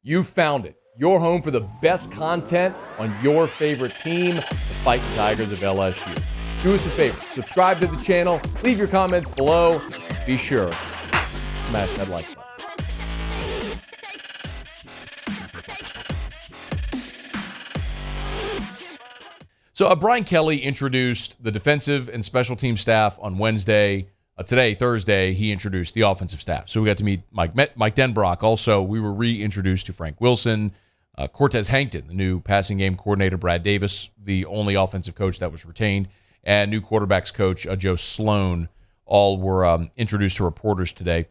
You found it. Your home for the best content on your favorite team, the Fighting Tigers of LSU. Do us a favor. Subscribe to the channel. Leave your comments below. Be sure to smash that like button. So Brian Kelly introduced the defensive and special team staff on Wednesday. Today, Thursday, he introduced the offensive staff. So we got to meet Mike Denbrock. Also, we were reintroduced to Frank Wilson, Cortez Hankton, the new passing game coordinator, Brad Davis, the only offensive coach that was retained, and new quarterbacks coach, Joe Sloan, all were introduced to reporters today.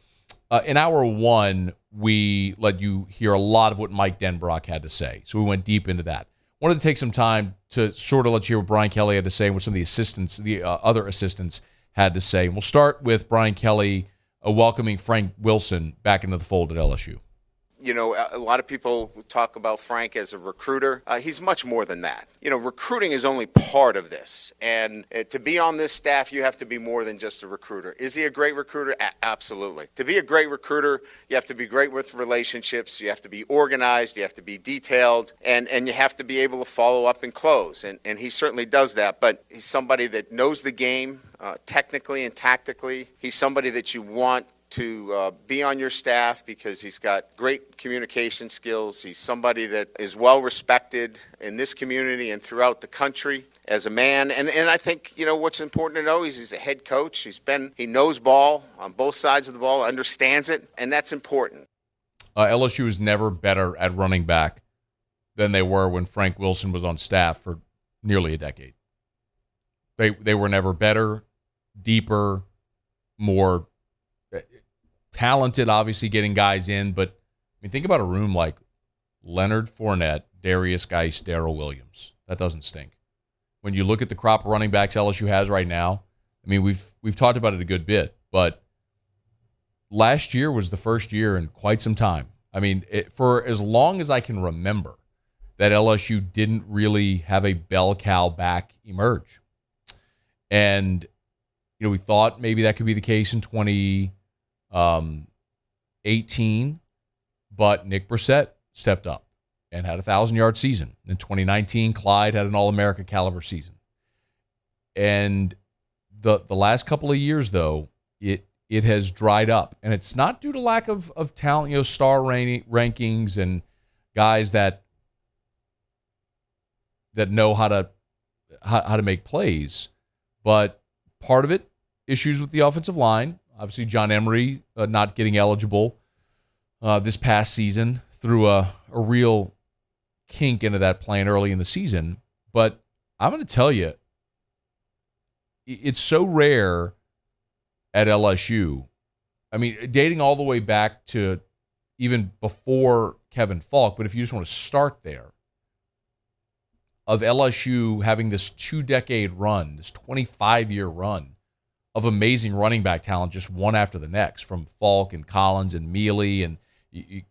In hour one, we let you hear a lot of what Mike Denbrock had to say. So we went deep into that. Wanted to take some time to sort of let you hear what Brian Kelly had to say and what some of the assistants, the other assistants, had to say. And we'll start with Brian Kelly welcoming Frank Wilson back into the fold at LSU. You know, a lot of people talk about Frank as a recruiter. He's much more than that. You know, recruiting is only part of this. And to be on this staff, you have to be more than just a recruiter. Is he a great recruiter? Absolutely. To be a great recruiter, you have to be great with relationships. You have to be organized. You have to be detailed. And you have to be able to follow up and close. And he certainly does that. But he's somebody that knows the game technically and tactically. He's somebody that you want to be on your staff because he's got great communication skills. He's somebody that is well respected in this community and throughout the country as a man. And I think, you know, what's important to know is he's a head coach. He knows ball on both sides of the ball, understands it, and that's important. LSU is never better at running back than they were when Frank Wilson was on staff for nearly a decade. They were never better, deeper, more talented, obviously, getting guys in. But, I mean, think about a room like Leonard Fournette, Darius Geis, Darrell Williams. That doesn't stink. When you look at the crop of running backs LSU has right now, I mean, we've talked about it a good bit, but last year was the first year in quite some time. I mean, for as long as I can remember, that LSU didn't really have a bell cow back emerge. And, you know, we thought maybe that could be the case in 2018, but Nick Brissett stepped up and had a 1,000-yard season. In 2019, Clyde had an All-America caliber season. And the last couple of years, though, it has dried up. And it's not due to lack of talent, you know, star rankings and guys that know how to make plays. But part of it, issues with the offensive line. Obviously, John Emery not getting eligible this past season threw a real kink into that plan early in the season. But I'm going to tell you, it's so rare at LSU. I mean, dating all the way back to even before Kevin Falk, but if you just want to start there, of LSU having this 2-decade run, this 25-year run of amazing running back talent, just one after the next, from Falk and Collins and Mealy and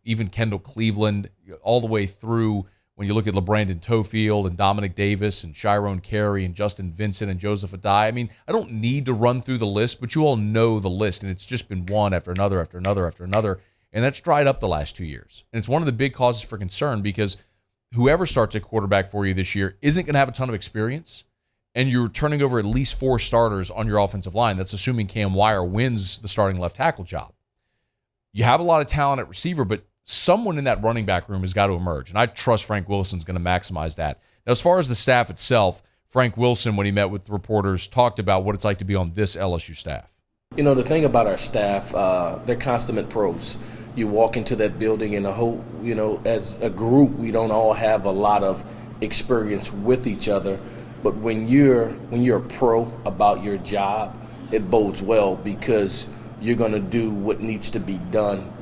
even Kendall Cleveland, all the way through when you look at LeBrandon Tofield and Dominic Davis and Chiron Carey and Justin Vincent and Joseph Adai. I mean, I don't need to run through the list, but you all know the list, and it's just been one after another after another after another, and that's dried up the last 2 years. And it's one of the big causes for concern because whoever starts at quarterback for you this year isn't going to have a ton of experience, and you're turning over at least 4 starters on your offensive line. That's assuming Cam Wire wins the starting left tackle job. You have a lot of talent at receiver, but someone in that running back room has got to emerge, and I trust Frank Wilson's going to maximize that. Now, as far as the staff itself, Frank Wilson, when he met with the reporters, talked about what it's like to be on this LSU staff. You know, the thing about our staff, they're consummate pros. You walk into that building and as a group, we don't all have a lot of experience with each other. But when you're a pro about your job, it bodes well because you're going to do what needs to be done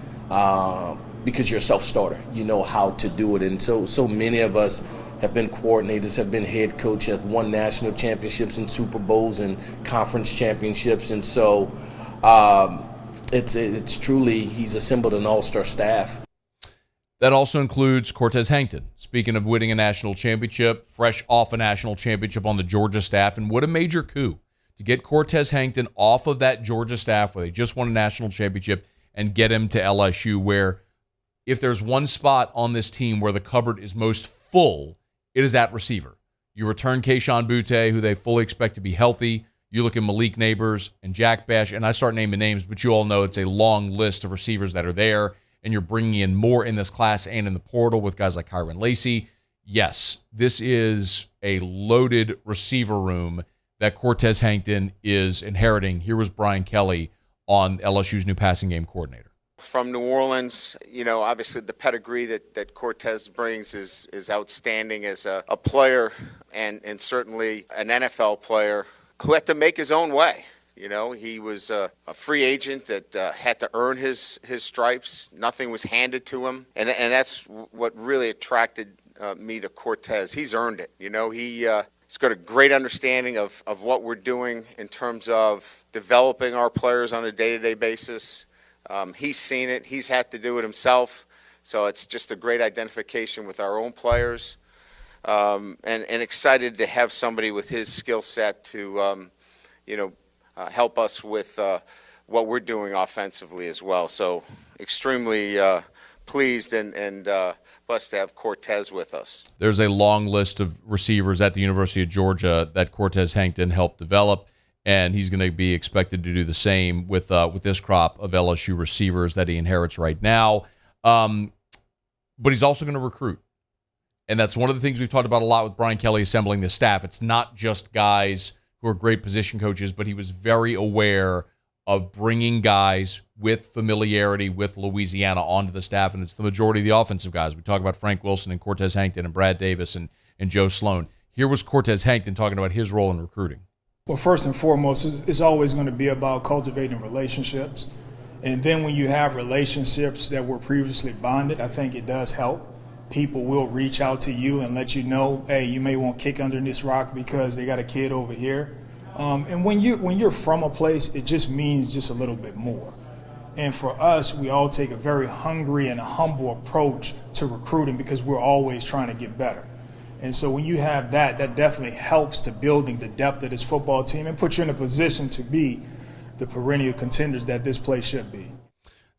because you're a self-starter. You know how to do it. And so many of us have been coordinators, have been head coach, have won national championships and Super Bowls and conference championships. And so it's truly, he's assembled an all-star staff. That also includes Cortez Hankton. Speaking of winning a national championship, fresh off a national championship on the Georgia staff, and what a major coup to get Cortez Hankton off of that Georgia staff where they just won a national championship and get him to LSU where if there's one spot on this team where the cupboard is most full, it is at receiver. You return Kayshon Boutte, who they fully expect to be healthy. You look at Malik Neighbors and Jack Bash, and I start naming names, but you all know it's a long list of receivers that are there, and you're bringing in more in this class and in the portal with guys like Kyron Lacey. Yes, this is a loaded receiver room that Cortez Hankton is inheriting. Here was Brian Kelly on LSU's new passing game coordinator. From New Orleans, obviously the pedigree that Cortez brings is outstanding as a player and certainly an NFL player who had to make his own way. He was a free agent that had to earn his stripes. Nothing was handed to him. And that's what really attracted me to Cortez. He's earned it. He's got a great understanding of what we're doing in terms of developing our players on a day-to-day basis. He's seen it. He's had to do it himself. So it's just a great identification with our own players. And excited to have somebody with his skill set to, help us with what we're doing offensively as well. So extremely pleased and blessed to have Cortez with us. There's a long list of receivers at the University of Georgia that Cortez Hankton helped develop, and he's going to be expected to do the same with this crop of LSU receivers that he inherits right now. But he's also going to recruit. And that's one of the things we've talked about a lot with Brian Kelly assembling the staff. It's not just guys who are great position coaches, but he was very aware of bringing guys with familiarity with Louisiana onto the staff, and it's the majority of the offensive guys. We talk about Frank Wilson and Cortez Hankton and Brad Davis and Joe Sloan. Here was Cortez Hankton talking about his role in recruiting. Well, first and foremost, it's always going to be about cultivating relationships. And then when you have relationships that were previously bonded, I think it does help. People will reach out to you and let you know, hey, you may want to kick under this rock because they got a kid over here. And when you're from a place, it just means just a little bit more. And for us, we all take a very hungry and humble approach to recruiting because we're always trying to get better. And so when you have that definitely helps to building the depth of this football team and put you in a position to be the perennial contenders that this place should be.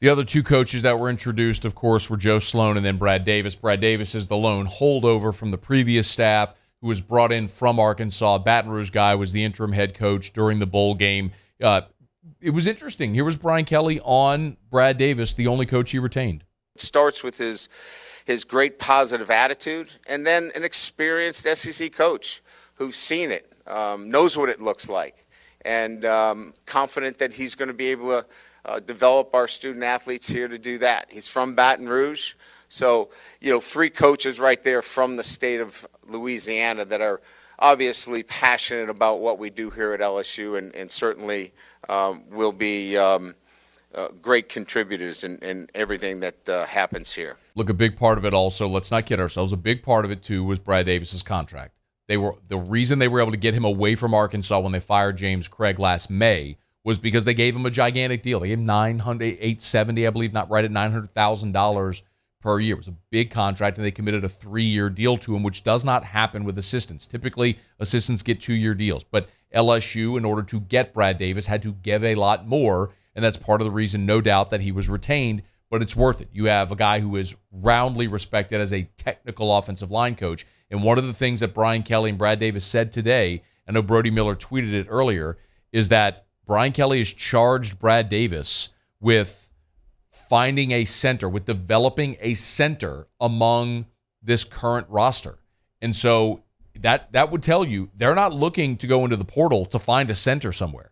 The other two coaches that were introduced, of course, were Joe Sloan and then Brad Davis. Brad Davis is the lone holdover from the previous staff who was brought in from Arkansas. Baton Rouge guy, was the interim head coach during the bowl game. It was interesting. Here was Brian Kelly on Brad Davis, the only coach he retained. It starts with his great positive attitude and then an experienced SEC coach who's seen it, knows what it looks like, and confident that he's going to be able to develop our student athletes here to do that. He's from Baton Rouge. So, three coaches right there from the state of Louisiana that are obviously passionate about what we do here at LSU and certainly will be great contributors in everything that happens here. Look, a big part of it also, let's not kid ourselves, a big part of it too was Brad Davis's contract. The reason they were able to get him away from Arkansas when they fired James Craig last May was because they gave him a gigantic deal. They gave him $870, I believe, not right at $900,000 per year. It was a big contract, and they committed a 3-year deal to him, which does not happen with assistants. Typically, assistants get 2-year deals. But LSU, in order to get Brad Davis, had to give a lot more, and that's part of the reason, no doubt, that he was retained, but it's worth it. You have a guy who is roundly respected as a technical offensive line coach, and one of the things that Brian Kelly and Brad Davis said today, I know Brody Miller tweeted it earlier, is that Brian Kelly has charged Brad Davis with finding a center, with developing a center among this current roster. And so that would tell you they're not looking to go into the portal to find a center somewhere.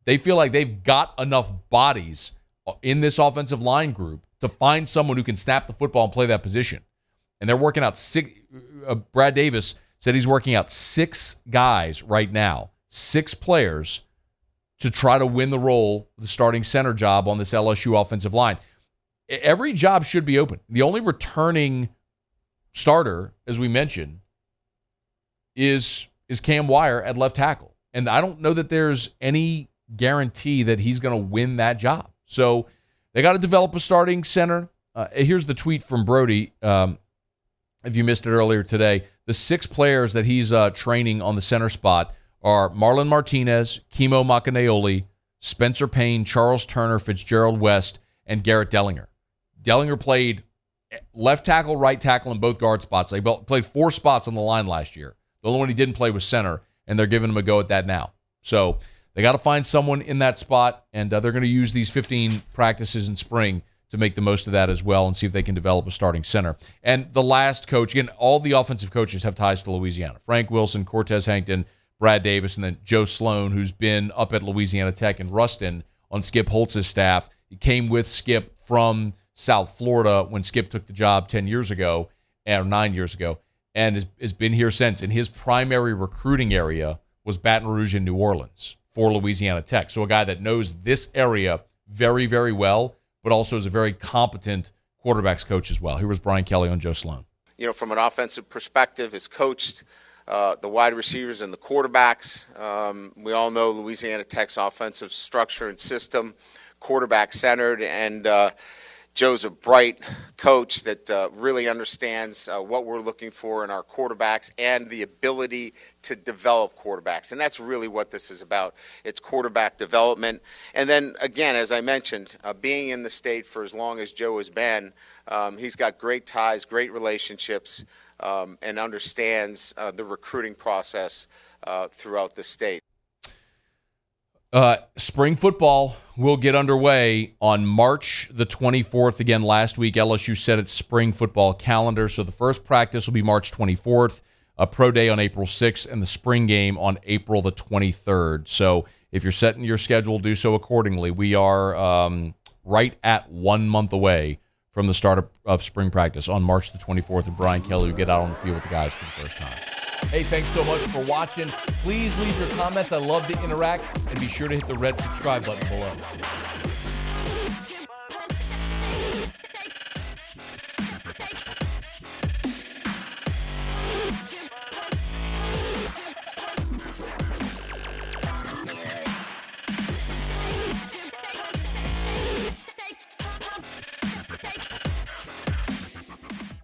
They feel like they've got enough bodies in this offensive line group to find someone who can snap the football and play that position. And they're working out Brad Davis said he's working out 6 guys right now, 6 players, to try to win the role, the starting center job on this LSU offensive line. Every job should be open. The only returning starter, as we mentioned, is Cam Wire at left tackle. And I don't know that there's any guarantee that he's going to win that job. So they got to develop a starting center. Here's the tweet from Brody. If you missed it earlier today, the 6 players that he's training on the center spot are Marlon Martinez, Kimo Macaneoli, Spencer Payne, Charles Turner, Fitzgerald West, and Garrett Dellinger. Dellinger played left tackle, right tackle, and both guard spots. They played 4 spots on the line last year. The only one he didn't play was center, and they're giving him a go at that now. So they got to find someone in that spot, and they're going to use these 15 practices in spring to make the most of that as well and see if they can develop a starting center. And the last coach, again, all the offensive coaches have ties to Louisiana. Frank Wilson, Cortez Hankton, Brad Davis, and then Joe Sloan, who's been up at Louisiana Tech and Ruston on Skip Holtz's staff. He came with Skip from South Florida when Skip took the job 10 years ago, or 9 years ago, and has been here since. And his primary recruiting area was Baton Rouge and New Orleans for Louisiana Tech. So a guy that knows this area very, very well, but also is a very competent quarterbacks coach as well. Here was Brian Kelly on Joe Sloan. You know, from an offensive perspective, has coached the wide receivers and the quarterbacks. We all know Louisiana Tech's offensive structure and system, quarterback-centered, and Joe's a bright coach that really understands what we're looking for in our quarterbacks and the ability to develop quarterbacks. And that's really what this is about. It's quarterback development. And then, again, as I mentioned, being in the state for as long as Joe has been, he's got great ties, great relationships, and understands the recruiting process throughout the state. Spring football will get underway on March the 24th. Again, last week, LSU set its spring football calendar. So the first practice will be March 24th, a pro day on April 6th, and the spring game on April the 23rd. So if you're setting your schedule, do so accordingly. We are right at 1 month away from the start of spring practice on March the 24th, and Brian Kelly will get out on the field with the guys for the first time. Hey, thanks so much for watching. Please leave your comments. I love to interact. And be sure to hit the red subscribe button below.